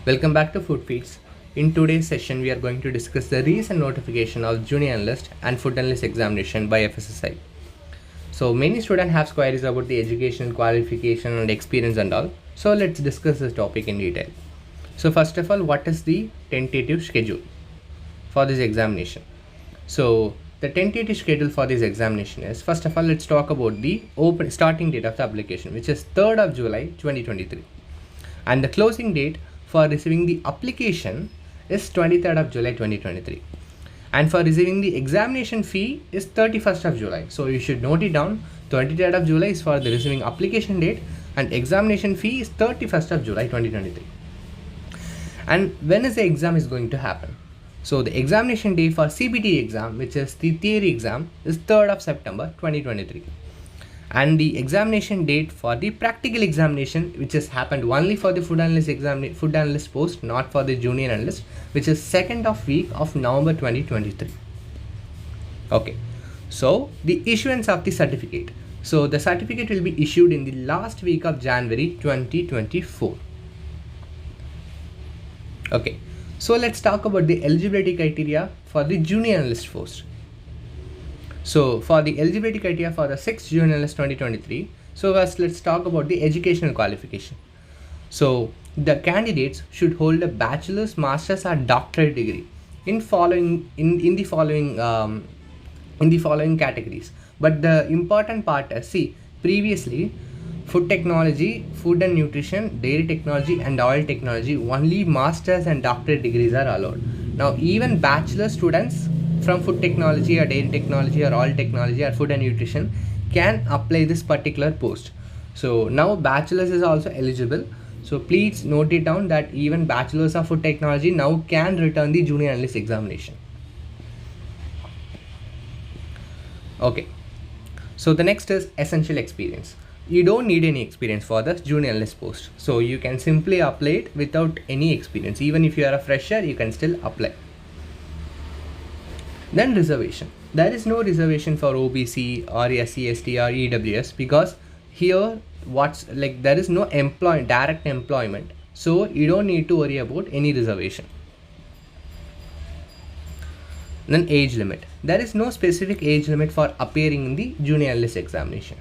Welcome back to Food Feeds. In today's session, we are going to discuss the recent notification of Junior Analyst and Food Analyst examination by FSSAI. So many students have queries about the education, qualification and experience and all. So let's discuss this topic in detail. So first of all, what is the tentative schedule for this examination? So the tentative schedule for this examination is, first of all, let's talk about the starting date of the application, which is 3rd of July 2023. And the closing date for receiving the application is 23rd of July 2023. And for receiving the examination fee is 31st of July. So you should note it down. 23rd of July is for the receiving application date and examination fee is 31st of July 2023. And when is the exam is going to happen? So the examination day for CBT exam, which is the theory exam, is 3rd of September 2023. And the examination date for the practical examination, which has happened only for the food analyst post, not for the junior analyst, which is 2nd week of November 2023. Okay, so the issuance of the certificate. So the certificate will be issued in the last week of January 2024. Okay, so let's talk about the eligibility criteria for the junior analyst post. So for the eligibility criteria for the 6th Junior Analyst 2023, so first let's talk about the educational qualification. So the candidates should hold a bachelor's, master's or doctorate degree in the following categories. But the important part is, see, previously food technology, food and nutrition, dairy technology and oil technology, only master's and doctorate degrees are allowed. Now even bachelor students from food technology or dairy technology or oil technology or food and nutrition can apply this particular post. So now bachelor's is also eligible. So please note it down that even bachelor's of food technology now can return the junior analyst examination. Okay, so the next is essential experience. You don't need any experience for the junior analyst post. So you can simply apply it without any experience. Even if you are a fresher, you can still apply. Then reservation. There is no reservation for OBC or SC, ST or EWS because here there is no direct employment. So you don't need to worry about any reservation. Then age limit. There is no specific age limit for appearing in the junior analyst examination.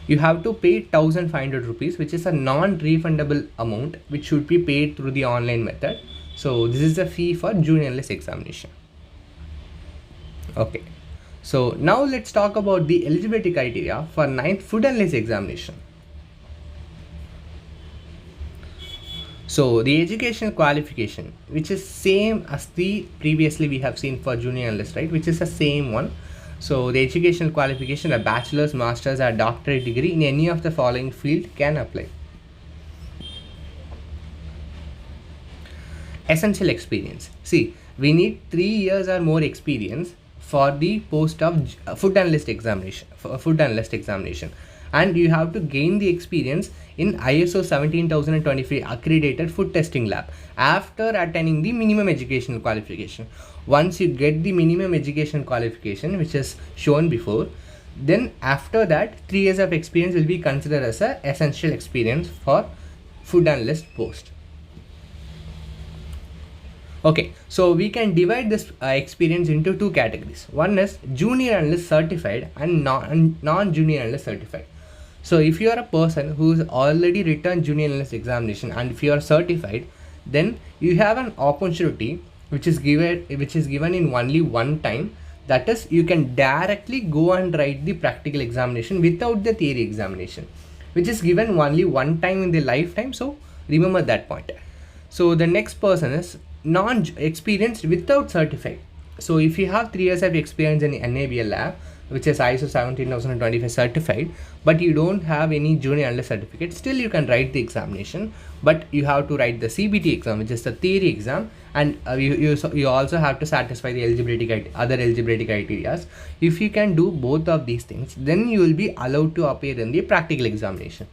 You have to pay 1,500 rupees, which is a non-refundable amount which should be paid through the online method. So this is the fee for junior analyst examination. Okay, so now let's talk about the eligibility criteria for 9th food analyst examination. So the educational qualification, which is same as the previously we have seen for junior analyst, right, which is the same one. So the educational qualification, a bachelor's, master's or doctorate degree in any of the following field can apply. Essential experience. See, we need 3 years or more experience for the post of food analyst examination, and you have to gain the experience in ISO 17025 accredited food testing lab after attaining the minimum educational qualification. Once you get the minimum education qualification, which is shown before, then after that 3 years of experience will be considered as an essential experience for food analyst post. Okay, so we can divide this experience into 2 categories. One is junior analyst certified and non-junior analyst certified. So if you are a person who has already written junior analyst examination and if you are certified, then you have an opportunity which is given in only one time. That is, you can directly go and write the practical examination without the theory examination, which is given only one time in the lifetime. So remember that point. So the next person is non-experienced without certified. So if you have 3 years of experience in the NABL lab, which is ISO 17025 certified, but you don't have any junior analyst certificate, still you can write the examination, but you have to write the CBT exam, which is the theory exam, and you also have to satisfy the other eligibility criteria. If you can do both of these things, then you will be allowed to appear in the practical examination.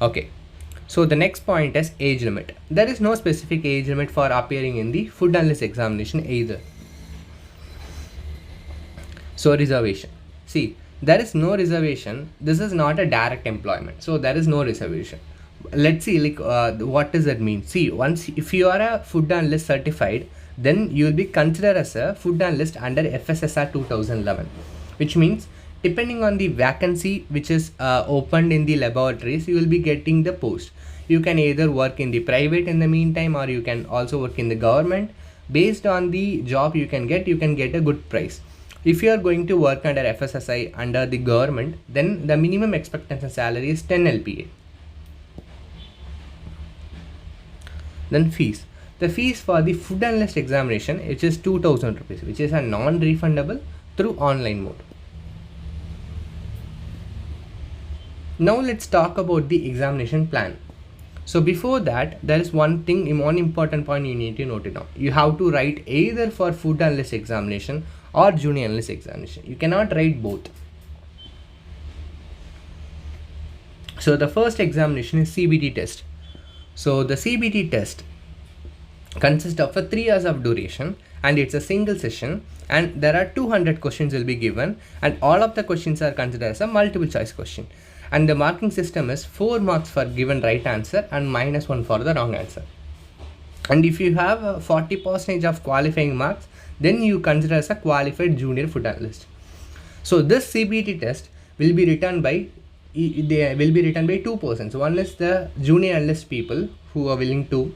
Okay. So the next point is age limit. There is no specific age limit for appearing in the food analyst examination either. So reservation. See, There is no reservation. This is not a direct employment, so there is no reservation. Let's see, like, what does that mean? See, once if you are a food analyst certified, then you will be considered as a food analyst under FSSAI 2011, which means depending on the vacancy which is opened in the laboratories, you will be getting the post. You can either work in the private in the meantime, or you can also work in the government. Based on the job you can get a good price. If you are going to work under FSSAI under the government, then the minimum expected salary is 10 LPA. Then fees. The fees for the food analyst examination, which is 2000 rupees, which is a non-refundable through online mode. Now let's talk about the examination plan. So before that, there is one important point you need to note it down. You have to write either for food analyst examination or junior analyst examination. You cannot write both. So the first examination is CBT test. So the CBT test consists of 3 years of duration, and it's a single session, and there are 200 questions will be given, and all of the questions are considered as a multiple choice question. And the marking system is 4 marks for given right answer and -1 for the wrong answer. And if you have 40% of qualifying marks, then you consider as a qualified junior food analyst. So this CBT test will be written by 2 persons. One is the junior analyst people who are willing to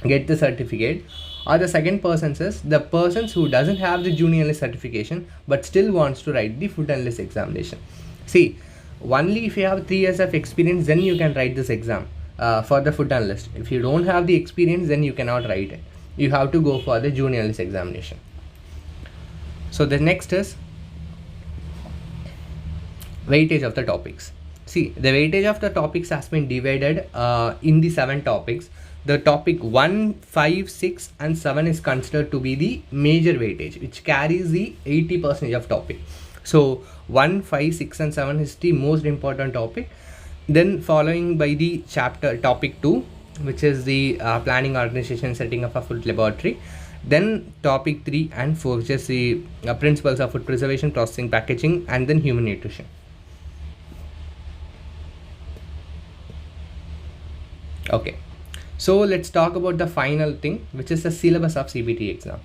get the certificate, or the second person is the persons who doesn't have the junior analyst certification but still wants to write the food analyst examination. See, only if you have 3 years of experience, then you can write this exam for the food analyst. If you don't have the experience, then you cannot write it. You have to go for the junior analyst examination. So the next is weightage of the topics. See, the weightage of the topics has been divided in the 7 topics. The topic 1, 5, 6 and 7 is considered to be the major weightage, which carries the 80% of topic. So 1, 5, 6 and 7 is the most important topic. Then following by the chapter topic 2, which is the planning, organization, setting up a food laboratory. Then topic 3 and 4, which is the principles of food preservation, processing, packaging, and then human nutrition. Okay, so let's talk about the final thing, which is the syllabus of CBT exam.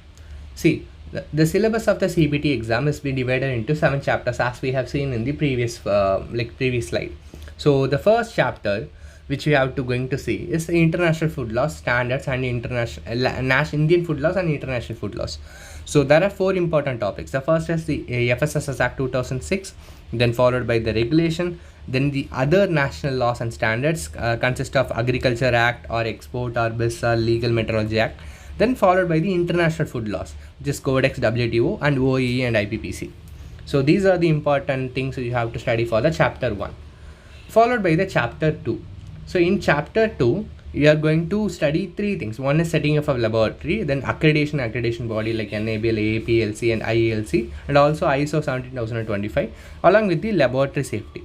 See, the syllabus of the CBT exam has been divided into 7 chapters, as we have seen in the previous slide. So the first chapter which we have to going to see is the international food laws, standards, and Indian food laws and international food laws. So there are 4 important topics. The first is the FSSAI Act 2006, then followed by the regulation. Then the other national laws and standards consist of Agriculture Act or Export or BIS or Legal Metrology Act. Then followed by the international food laws, which is Codex WTO and OEE and IPPC. So these are the important things you have to study for the chapter 1. Followed by the chapter 2. So in chapter 2, you are going to study 3 things. One is setting up a laboratory, then accreditation body like NABL, APLC and IALC, and also ISO 17025, along with the laboratory safety.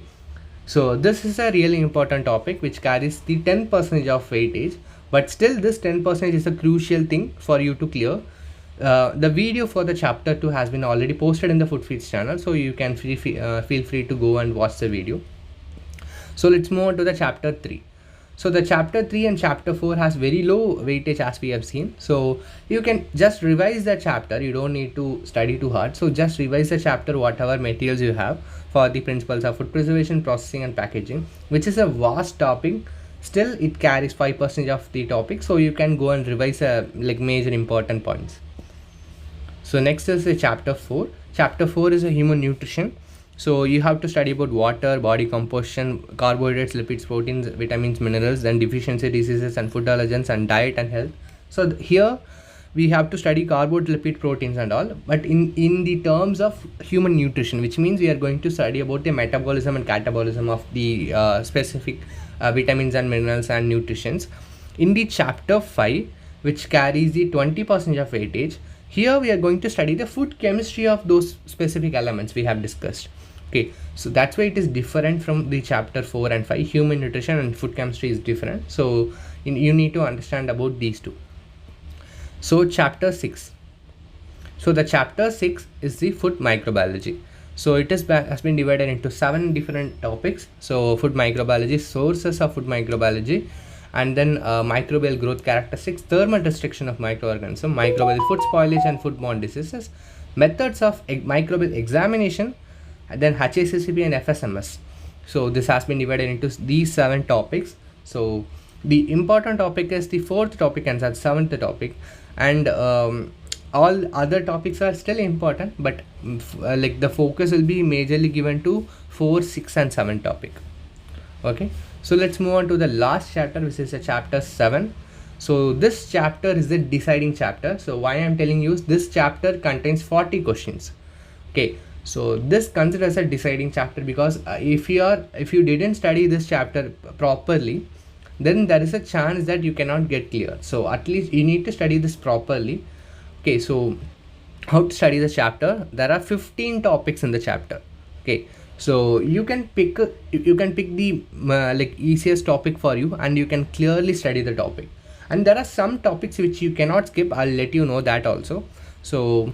So this is a really important topic which carries the 10% of weightage, but still this 10% is a crucial thing for you to clear. The video for the chapter 2 has been already posted in the Food Feeds channel, so you can feel free to go and watch the video. So let's move on to the chapter 3. So the chapter 3 and chapter 4 has very low weightage, as we have seen. So you can just revise the chapter. You don't need to study too hard. So just revise the chapter, whatever materials you have for the principles of food preservation, processing and packaging, which is a vast topic. Still it carries 5% of the topic. So you can go and revise major important points. So next is the chapter 4. Chapter 4 is a human nutrition. So you have to study about water, body composition, carbohydrates, lipids, proteins, vitamins, minerals, then deficiency diseases and food allergens and diet and health. So here we have to study carbohydrate, lipid, proteins and all, but in the terms of human nutrition, which means we are going to study about the metabolism and catabolism of the specific vitamins and minerals and nutritions. In the chapter 5, which carries the 20% of weightage, here we are going to study the food chemistry of those specific elements we have discussed. Okay, so that's why it is different from the chapter 4 and 5. Human nutrition and food chemistry is different. So you need to understand about these two. So chapter 6. So the chapter 6 is the food microbiology. So it has been divided into 7 different topics. So food microbiology, sources of food microbiology, and then microbial growth characteristics, thermal restriction of microorganisms, microbial food spoilage and foodborne diseases, methods of microbial examination, and then HACCP and FSMS. So this has been divided into these 7 topics. So the important topic is the 4th topic and the 7th topic, and all other topics are still important, but like the focus will be majorly given to 4, 6 and 7 topic. Okay, so let's move on to the last chapter, which is the chapter 7. So this chapter is the deciding chapter. So why I'm telling you is this chapter contains 40 questions. Okay, so this considers a deciding chapter because if you didn't study this chapter properly, then there is a chance that you cannot get clear. So at least you need to study this properly. Okay, so how to study the chapter? There are 15 topics in the chapter. Okay, so you can pick the like easiest topic for you, and you can clearly study the topic. And there are some topics which you cannot skip. I'll let you know that also. So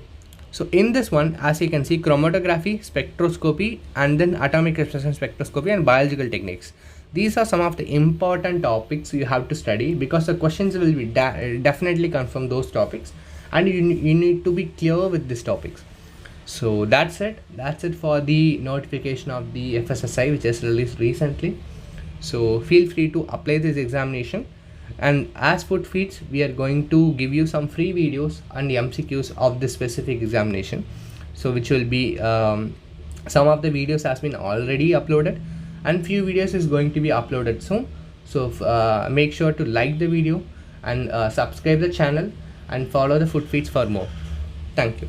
in this one, as you can see, chromatography, spectroscopy, and then atomic expression spectroscopy and biological techniques. These are some of the important topics you have to study, because the questions will be definitely come from those topics, and you need to be clear with these topics. So that's it for the notification of the FSSAI, which is released recently. So feel free to apply this examination, and as Food Feeds, we are going to give you some free videos and MCQs of this specific examination. So which will be some of the videos has been already uploaded, and few videos is going to be uploaded soon. So make sure to like the video and subscribe the channel and follow the Food Feeds for more. Thank you.